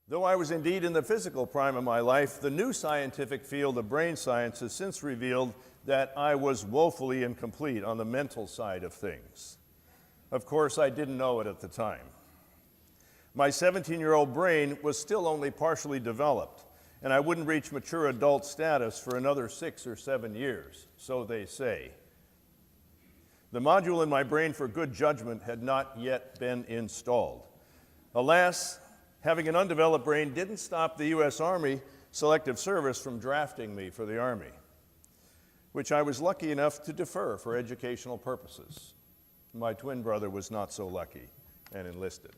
Though I was indeed in the physical prime of my life, the new scientific field of brain science has since revealed that I was woefully incomplete on the mental side of things. Of course, I didn't know it at the time. My 17-year-old brain was still only partially developed, and I wouldn't reach mature adult status for another 6 or 7 years, so they say. The module in my brain for good judgment had not yet been installed. Alas, having an undeveloped brain didn't stop the U.S. Army Selective Service from drafting me for the Army, which I was lucky enough to defer for educational purposes. My twin brother was not so lucky and enlisted.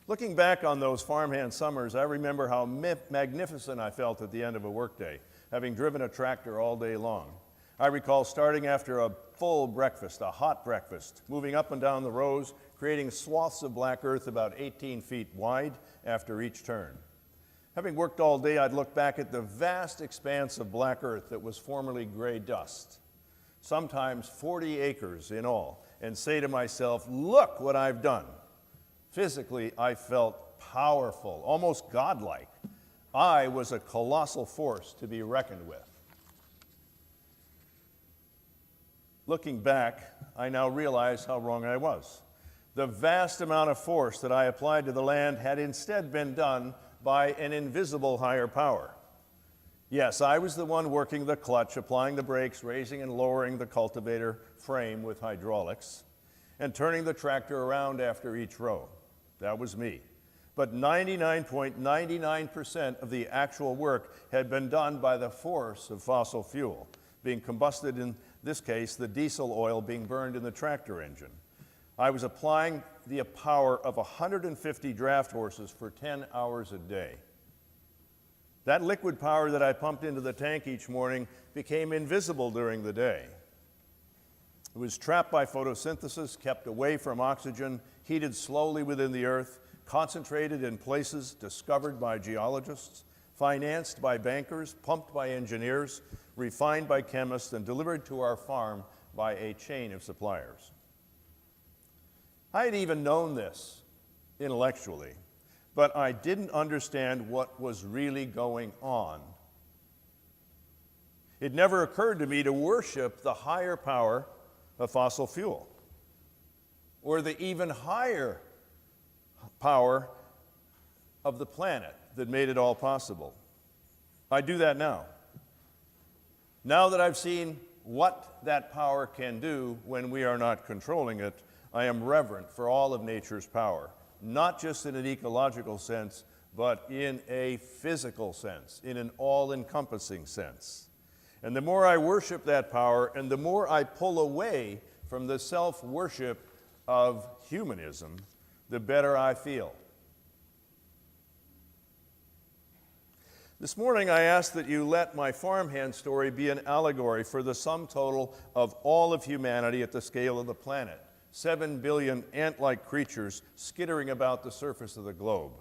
Looking back on those farmhand summers, I remember how magnificent I felt at the end of a workday, having driven a tractor all day long. I recall starting after a full breakfast, a hot breakfast, moving up and down the rows, creating swaths of black earth about 18 feet wide after each turn. Having worked all day, I'd look back at the vast expanse of black earth that was formerly gray dust, sometimes 40 acres in all, and say to myself, look what I've done. Physically, I felt powerful, almost godlike. I was a colossal force to be reckoned with. Looking back, I now realize how wrong I was. The vast amount of force that I applied to the land had instead been done by an invisible higher power. Yes, I was the one working the clutch, applying the brakes, raising and lowering the cultivator frame with hydraulics, and turning the tractor around after each row. That was me. But 99.99% of the actual work had been done by the force of fossil fuel, being combusted, in this case, the diesel oil being burned in the tractor engine. I was applying the power of 150 draft horses for 10 hours a day. That liquid power that I pumped into the tank each morning became invisible during the day. It was trapped by photosynthesis, kept away from oxygen, heated slowly within the earth, concentrated in places discovered by geologists, financed by bankers, pumped by engineers, refined by chemists, and delivered to our farm by a chain of suppliers. I had even known this intellectually, but I didn't understand what was really going on. It never occurred to me to worship the higher power of fossil fuel, or the even higher power of the planet that made it all possible. I do that now. Now that I've seen what that power can do when we are not controlling it, I am reverent for all of nature's power, not just in an ecological sense, but in a physical sense, in an all-encompassing sense. And the more I worship that power, and the more I pull away from the self-worship of humanism, the better I feel. This morning I ask that you let my farmhand story be an allegory for the sum total of all of humanity at the scale of the planet. 7 billion ant-like creatures skittering about the surface of the globe.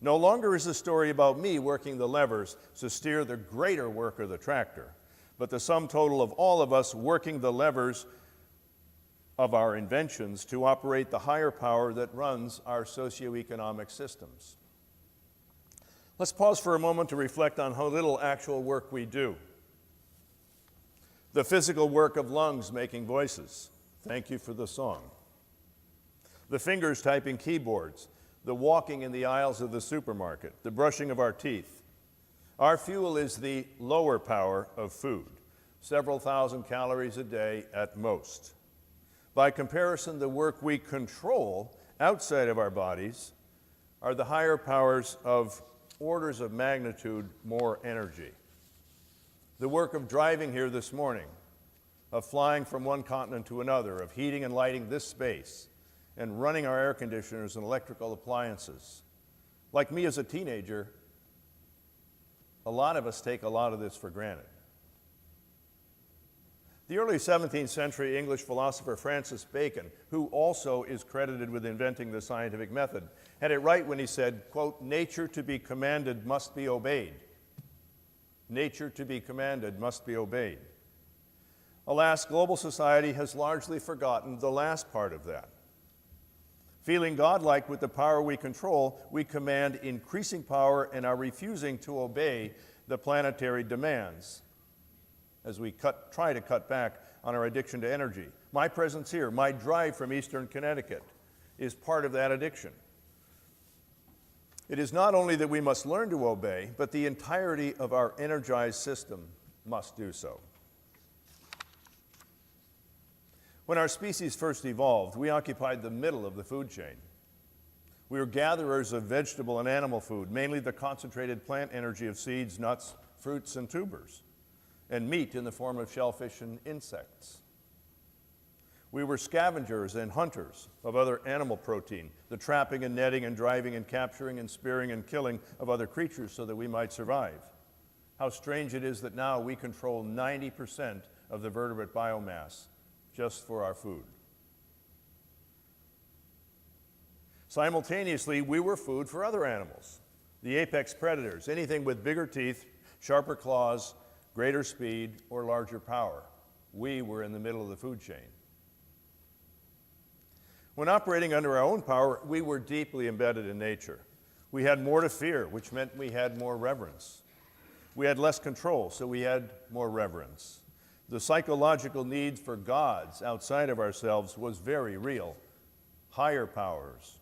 No longer is the story about me working the levers to steer the greater work of the tractor, but the sum total of all of us working the levers of our inventions to operate the higher power that runs our socioeconomic systems. Let's pause for a moment to reflect on how little actual work we do. The physical work of lungs making voices. Thank you for the song. The fingers typing keyboards, the walking in the aisles of the supermarket, the brushing of our teeth. Our fuel is the lower power of food, several thousand calories a day at most. By comparison, the work we control outside of our bodies are the higher powers of orders of magnitude more energy. The work of driving here this morning, of flying from one continent to another, of heating and lighting this space, and running our air conditioners and electrical appliances. Like me as a teenager, a lot of us take a lot of this for granted. The early 17th century English philosopher Francis Bacon, who also is credited with inventing the scientific method, had it right when he said, quote, "Nature to be commanded must be obeyed. Nature to be commanded must be obeyed." Alas, global society has largely forgotten the last part of that. Feeling godlike with the power we control, we command increasing power and are refusing to obey the planetary demands as we try to cut back on our addiction to energy. My presence here, my drive from Eastern Connecticut, is part of that addiction. It is not only that we must learn to obey, but the entirety of our energized system must do so. When our species first evolved, we occupied the middle of the food chain. We were gatherers of vegetable and animal food, mainly the concentrated plant energy of seeds, nuts, fruits, and tubers, and meat in the form of shellfish and insects. We were scavengers and hunters of other animal protein, the trapping and netting and driving and capturing and spearing and killing of other creatures so that we might survive. How strange it is that now we control 90% of the vertebrate biomass just for our food. Simultaneously, we were food for other animals, the apex predators, anything with bigger teeth, sharper claws, greater speed, or larger power. We were in the middle of the food chain. When operating under our own power, we were deeply embedded in nature. We had more to fear, which meant we had more reverence. We had less control, so we had more reverence. The psychological need for gods outside of ourselves was very real, higher powers.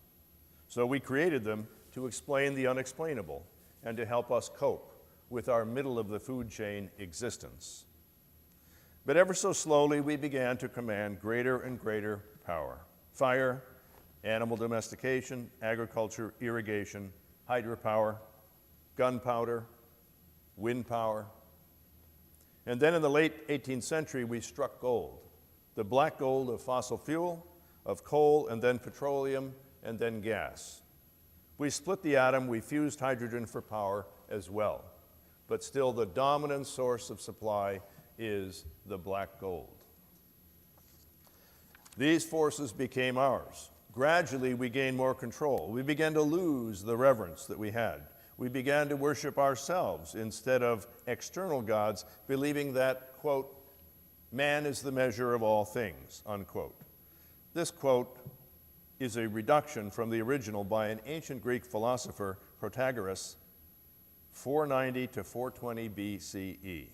So we created them to explain the unexplainable and to help us cope with our middle of the food chain existence. But ever so slowly, we began to command greater and greater power. Fire, animal domestication, agriculture, irrigation, hydropower, gunpowder, wind power. And then in the late 18th century, we struck gold, the black gold of fossil fuel, of coal, and then petroleum, and then gas. We split the atom, we fused hydrogen for power as well. But still, the dominant source of supply is the black gold. These forces became ours. Gradually, we gained more control. We began to lose the reverence that we had. We began to worship ourselves instead of external gods, believing that, quote, man is the measure of all things, unquote. This quote is a reduction from the original by an ancient Greek philosopher, Protagoras, 490 to 420 BCE.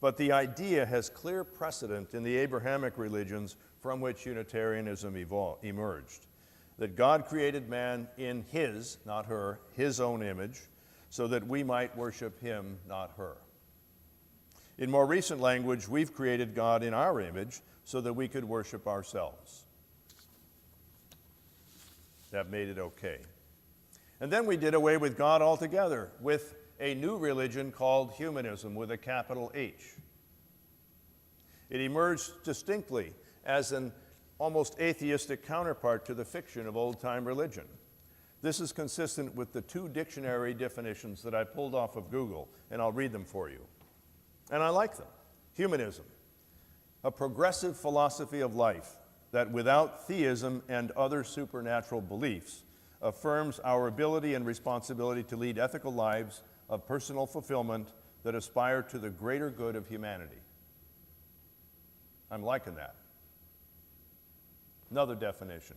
But the idea has clear precedent in the Abrahamic religions from which Unitarianism emerged, that God created man in his, not her, his own image, so that we might worship him, not her. In more recent language, we've created God in our image so that we could worship ourselves. That made it okay. And then we did away with God altogether with a new religion called Humanism with a capital H. It emerged distinctly as an almost atheistic counterpart to the fiction of old-time religion. This is consistent with the two dictionary definitions that I pulled off of Google, and I'll read them for you. And I like them. Humanism, a progressive philosophy of life that without theism and other supernatural beliefs affirms our ability and responsibility to lead ethical lives of personal fulfillment that aspire to the greater good of humanity. I'm liking that. Another definition.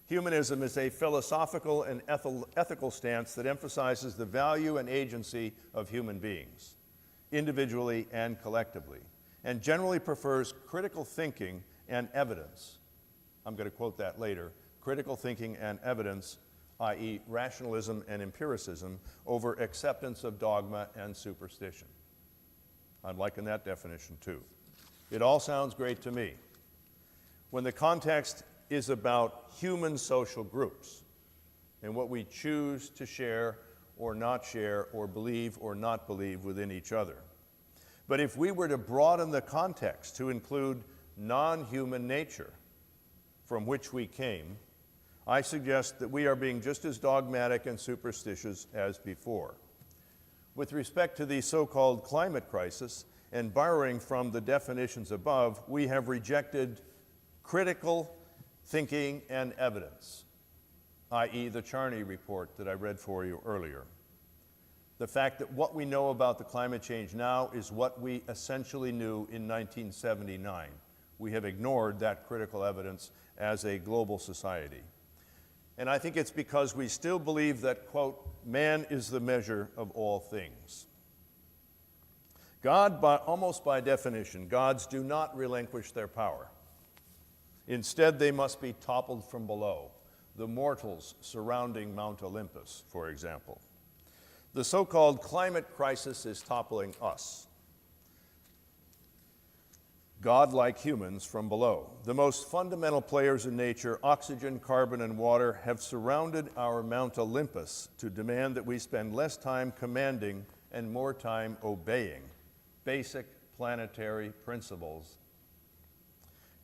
Humanism is a philosophical and ethical stance that emphasizes the value and agency of human beings, individually and collectively, and generally prefers critical thinking and evidence. I'm going to quote that later. Critical thinking and evidence, i.e. rationalism and empiricism, over acceptance of dogma and superstition. I'm liking that definition too. It all sounds great to me. When the context is about human social groups and what we choose to share or not share or believe or not believe within each other. But if we were to broaden the context to include non-human nature from which we came, I suggest that we are being just as dogmatic and superstitious as before. With respect to the so-called climate crisis, and borrowing from the definitions above, we have rejected critical thinking and evidence, i.e. the Charney report that I read for you earlier. The fact that what we know about the climate change now is what we essentially knew in 1979. We have ignored that critical evidence as a global society. And I think it's because we still believe that, quote, man is the measure of all things. God, almost by definition, gods do not relinquish their power. Instead, they must be toppled from below, the mortals surrounding Mount Olympus, for example. The so-called climate crisis is toppling us, God-like humans from below. The most fundamental players in nature, oxygen, carbon, and water, have surrounded our Mount Olympus to demand that we spend less time commanding and more time obeying basic planetary principles.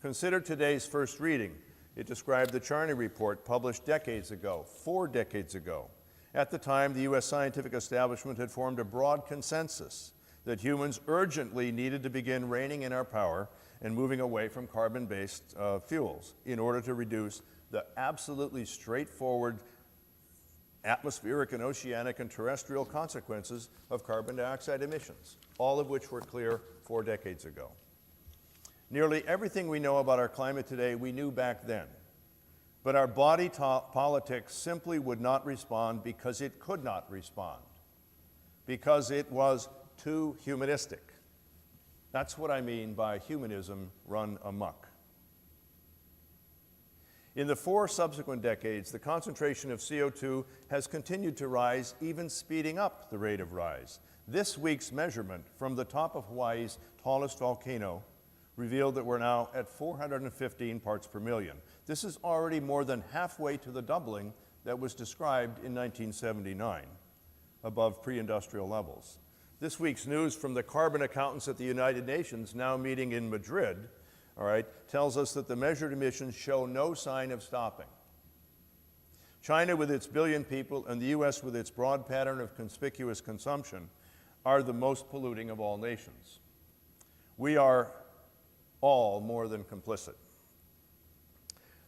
Consider today's first reading. It described the Charney Report published decades ago, 4 decades ago. At the time, the U.S. scientific establishment had formed a broad consensus that humans urgently needed to begin reining in our power and moving away from carbon-based fuels in order to reduce the absolutely straightforward atmospheric and oceanic and terrestrial consequences of carbon dioxide emissions, all of which were clear 4 decades ago. Nearly everything we know about our climate today we knew back then, but our body politics simply would not respond because it could not respond, because it was too humanistic. That's what I mean by humanism run amok. In the 4 subsequent decades, the concentration of CO2 has continued to rise, even speeding up the rate of rise. This week's measurement from the top of Hawaii's tallest volcano revealed that we're now at 415 parts per million. This is already more than halfway to the doubling that was described in 1979, above pre-industrial levels. This week's news from the carbon accountants at the United Nations, now meeting in Madrid, tells us that the measured emissions show no sign of stopping. China, with its billion people, and the US, with its broad pattern of conspicuous consumption, are the most polluting of all nations. We are all more than complicit.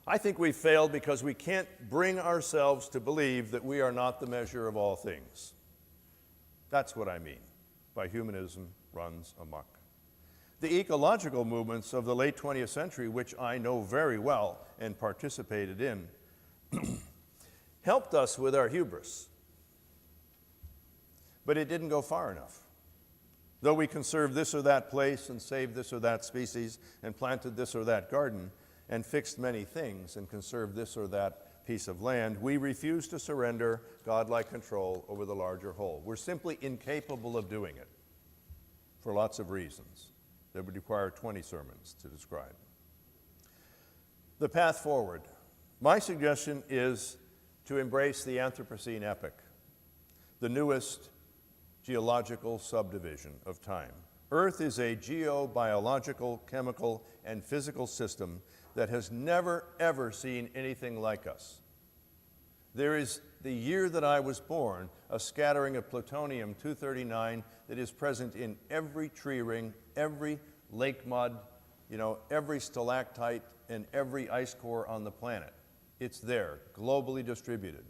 I think we failed because we can't bring ourselves to believe that we are not the measure of all things. That's what I mean by humanism runs amok. The ecological movements of the late 20th century, which I know very well and participated in, helped us with our hubris. But it didn't go far enough. Though we conserved this or that place and saved this or that species and planted this or that garden and fixed many things and conserved this or that piece of land, we refuse to surrender godlike control over the larger whole. We're simply incapable of doing it for lots of reasons that would require 20 sermons to describe. The path forward. My suggestion is to embrace the Anthropocene epoch, the newest geological subdivision of time. Earth is a geobiological, chemical, and physical system that has never, ever seen anything like us. There is, the year that I was born, a scattering of plutonium-239 that is present in every tree ring, every lake mud, every stalactite, and every ice core on the planet. It's there, globally distributed.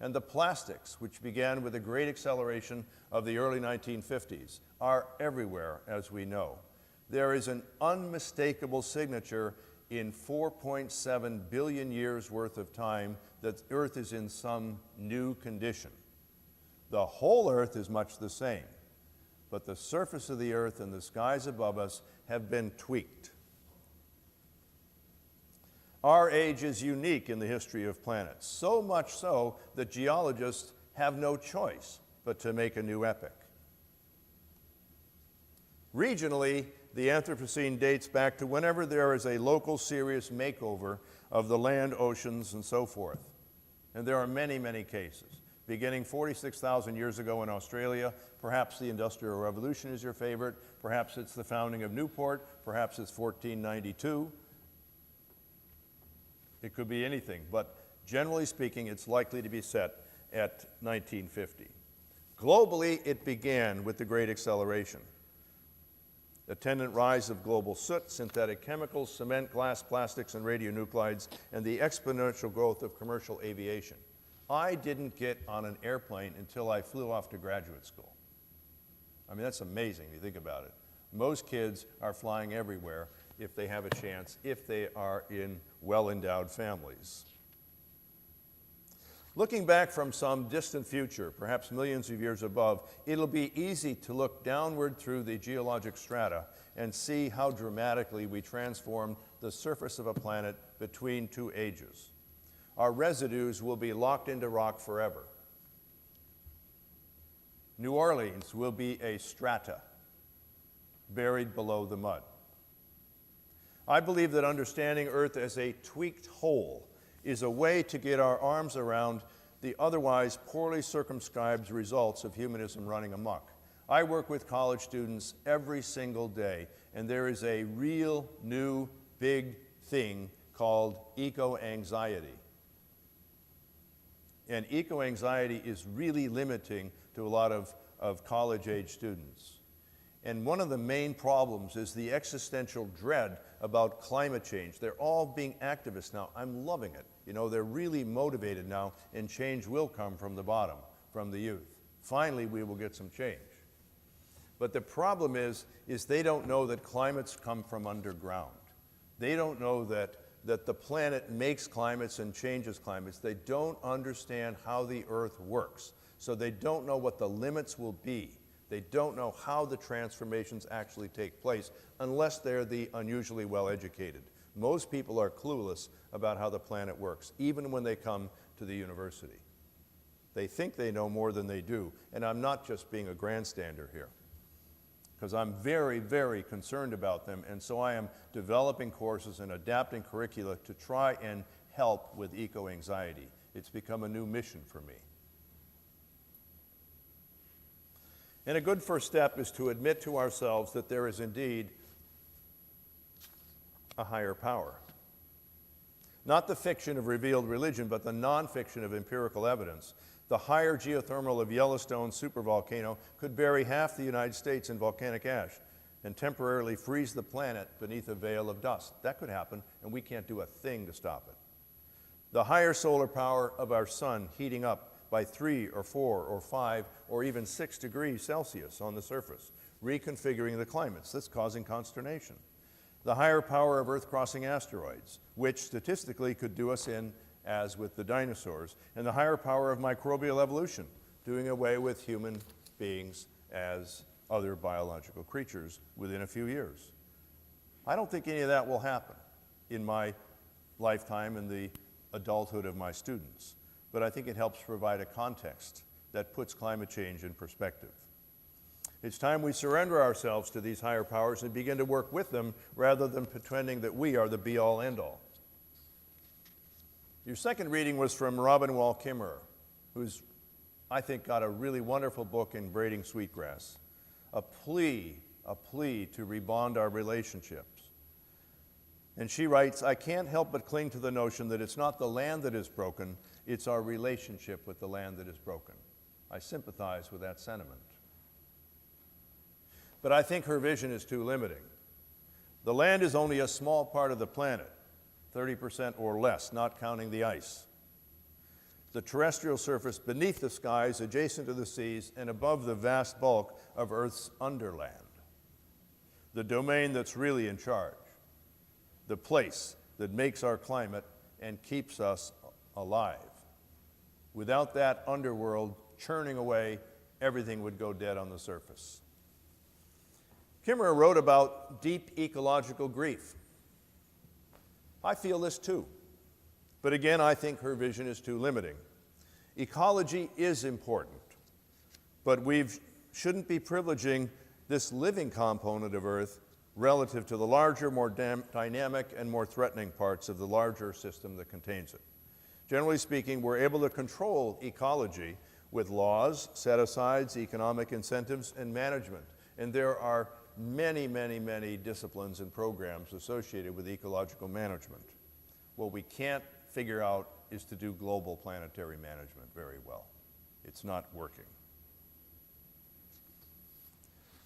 And the plastics, which began with the great acceleration of the early 1950s, are everywhere, as we know. There is an unmistakable signature in 4.7 billion years worth of time that Earth is in some new condition. The whole Earth is much the same, but the surface of the Earth and the skies above us have been tweaked. Our age is unique in the history of planets, so much so that geologists have no choice but to make a new epoch. Regionally, the Anthropocene dates back to whenever there is a local serious makeover of the land, oceans, and so forth. And there are many, many cases. Beginning 46,000 years ago in Australia, perhaps the Industrial Revolution is your favorite, perhaps it's the founding of Newport, perhaps it's 1492. It could be anything, but generally speaking, it's likely to be set at 1950. Globally, it began with the Great Acceleration. Attendant rise of global soot, synthetic chemicals, cement, glass, plastics, and radionuclides, and the exponential growth of commercial aviation. I didn't get on an airplane until I flew off to graduate school. I mean, that's amazing if you think about it. Most kids are flying everywhere if they have a chance, if they are in well-endowed families. Looking back from some distant future, perhaps millions of years above, it'll be easy to look downward through the geologic strata and see how dramatically we transformed the surface of a planet between two ages. Our residues will be locked into rock forever. New Orleans will be a strata buried below the mud. I believe that understanding Earth as a tweaked whole is a way to get our arms around the otherwise poorly circumscribed results of humanism running amok. I work with college students every single day, and there is a real new big thing called eco-anxiety. And eco-anxiety is really limiting to a lot of college-age students. And one of the main problems is the existential dread about climate change. They're all being activists now. I'm loving it. You know, they're really motivated now, and change will come from the bottom, from the youth. Finally, we will get some change. But the problem is they don't know that climates come from underground. They don't know that the planet makes climates and changes climates. They don't understand how the Earth works. So they don't know what the limits will be. They don't know how the transformations actually take place unless they're the unusually well-educated. Most people are clueless about how the planet works, even when they come to the university. They think they know more than they do, and I'm not just being a grandstander here, because I'm very, very concerned about them, and so I am developing courses and adapting curricula to try and help with eco-anxiety. It's become a new mission for me. And a good first step is to admit to ourselves that there is indeed a higher power. Not the fiction of revealed religion, but the non-fiction of empirical evidence. The higher geothermal of Yellowstone supervolcano could bury half the United States in volcanic ash and temporarily freeze the planet beneath a veil of dust. That could happen, and we can't do a thing to stop it. The higher solar power of our sun heating up by 3 or 4 or 5 or even 6 degrees Celsius on the surface, reconfiguring the climates. That's causing consternation. The higher power of Earth-crossing asteroids, which statistically could do us in as with the dinosaurs, and the higher power of microbial evolution, doing away with human beings as other biological creatures within a few years. I don't think any of that will happen in my lifetime and the adulthood of my students. But I think it helps provide a context that puts climate change in perspective. It's time we surrender ourselves to these higher powers and begin to work with them rather than pretending that we are the be-all, end-all. Your second reading was from Robin Wall Kimmerer, who's, I think, got a really wonderful book in Braiding Sweetgrass, a plea to rebond our relationships. And she writes, I can't help but cling to the notion that it's not the land that is broken, it's our relationship with the land that is broken. I sympathize with that sentiment. But I think her vision is too limiting. The land is only a small part of the planet, 30% or less, not counting the ice. The terrestrial surface beneath the skies, adjacent to the seas, and above the vast bulk of Earth's underland. The domain that's really in charge. The place that makes our climate and keeps us alive. Without that underworld churning away, everything would go dead on the surface. Kimmerer wrote about deep ecological grief. I feel this too. But again, I think her vision is too limiting. Ecology is important, but we shouldn't be privileging this living component of Earth relative to the larger, more dynamic, and more threatening parts of the larger system that contains it. Generally speaking, we're able to control ecology with laws, set-asides, economic incentives, and management. And there are many, many, many disciplines and programs associated with ecological management. What we can't figure out is to do global planetary management very well. It's not working.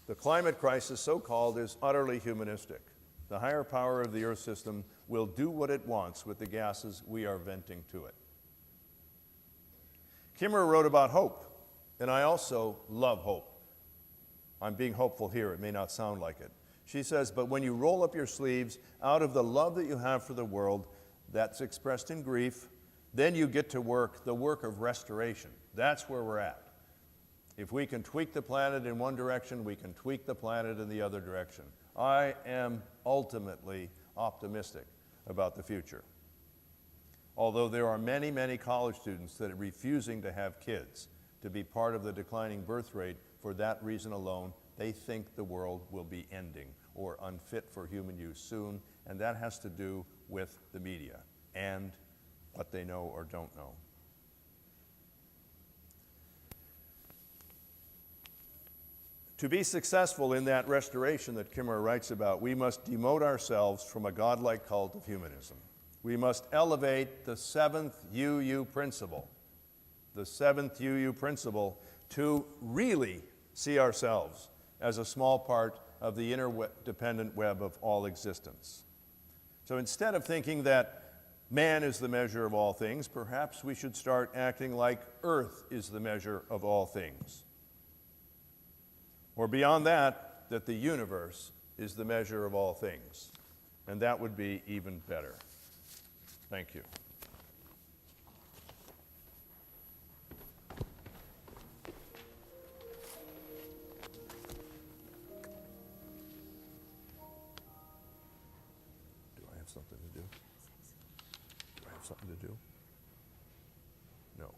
The climate crisis, so-called, is utterly humanistic. The higher power of the Earth system will do what it wants with the gases we are venting to it. Kimmerer wrote about hope, and I also love hope. I'm being hopeful here, it may not sound like it. She says, but when you roll up your sleeves out of the love that you have for the world, that's expressed in grief, Then you get to work, the work of restoration. That's where we're at. If we can tweak the planet in one direction, we can tweak the planet in the other direction. I am ultimately optimistic about the future. Although there are many, many college students that are refusing to have kids to be part of the declining birth rate for that reason alone, they think the world will be ending or unfit for human use soon, and that has to do with the media and what they know or don't know. To be successful in that restoration that Kimmerer writes about, we must demote ourselves from a godlike cult of humanism. We must elevate the seventh UU principle, to really see ourselves as a small part of the interdependent web of all existence. So instead of thinking that man is the measure of all things, perhaps we should start acting like Earth is the measure of all things. Or beyond that, that the universe is the measure of all things. And that would be even better. Thank you. Do I have something to do? Do I have something to do? No.